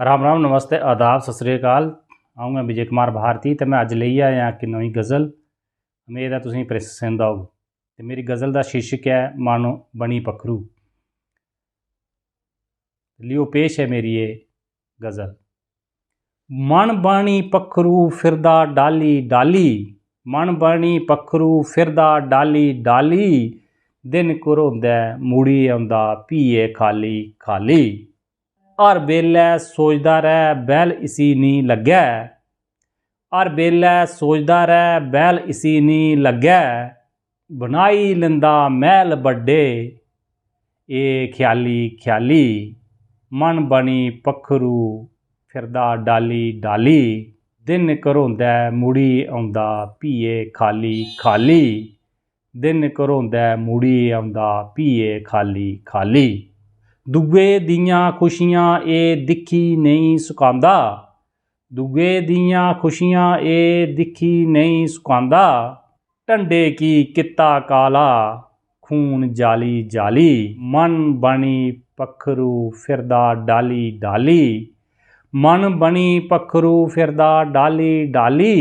राम राम, नमस्ते, आदाब, सत श्री अकाल। आऊँ मैं विजय कुमार भारती तो मैं अज लेई आया कि नवी गज़ल। उम्मीद है तुसें पसंद आऊग। तो मेरी गज़ल का शीर्षक है मन बनी पक्खरू। लियो पेश है मेरी ये गज़ल। मन बनी पक्खरू फिरदा डाली डाली, मन बनी पक्खरू फिरदा डाली डाली, दिन घरोंदा मुड़ी आउंदा पीए खाली खाली। हर बेल्लै सोचदा रह बैल इसी नहीं लग्गै, हर बेल्लै सोचदा रह बैल इसी नहीं लग्गै, बनाई लैंदा महल बड्डे ए ख्याली ख्याली। मन बनी पक्खरू फिरदा डाली डाली, दिन घरोंदा मुड़ी आउंदा पीए खाली खाली, दिन घरोंदा मुड़ी आउंदा पीए खाली खाली। दुए दियां खुशियां ए दिक्खी नहीं सुकांदा, दुए दियां खुशियां ए दिक्खी नहीं सुकांदा, ढंडे की कित्ता काला खून जाली जाली। मन बनी पक्खरू फिरदा डाली डाली, मन बनी पक्खरू फिरदा डाली डाली,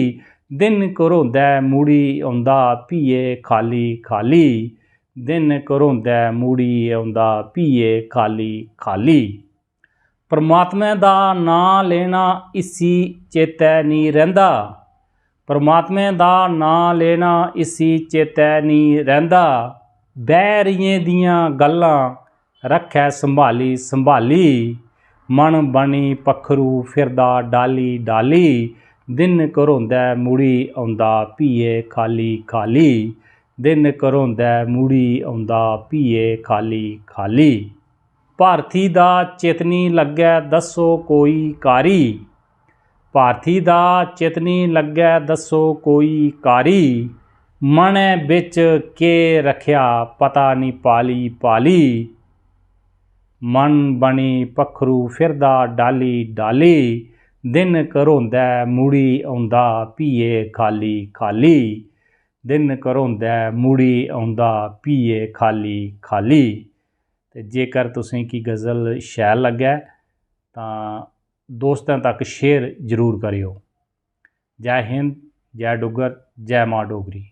दिन घरोंदा मुड़ी आउंदा पीए खाली खाली, दिन घरोंदा मुड़ी आउंदा पीए खाली खाली। परमात्मा दा नां लेना इसी चेतै नहीं रहिंदा, परमात्मा दा नां लेना इसी चेतै नहीं रहिंदा, बैरियें दियां गल्लां रखै संभाली संभाली। मन बनी पक्खरू फिरदा डाली डाली, दिन घरोंदा मुड़ी आउंदा पीए खाली खाली, दिन घरोंदा मुड़ी आउंदा पीए खाली खाली। भारती दा चेतनी लग्गै दस्सो कोई कारी, भारती दा चेतनी लग्गै दस्सो कोई कारी, मनै बिच केह् रखेआ पता नहीं पाली पाली। मन बनी पक्खरू फिरदा डाली डाली, दिन घरोंदा मुड़ी आउंदा पीए खाली खाली, दिन घरोंदा मुड़ी आउंदा पीए खाली खाली। ते जेकर तुसें की गज़ल शैल लग्गै तां दोस्तें तक शेयर जरूर करियो। जय हिंद, जय डुग्गर, जय मां डोगरी।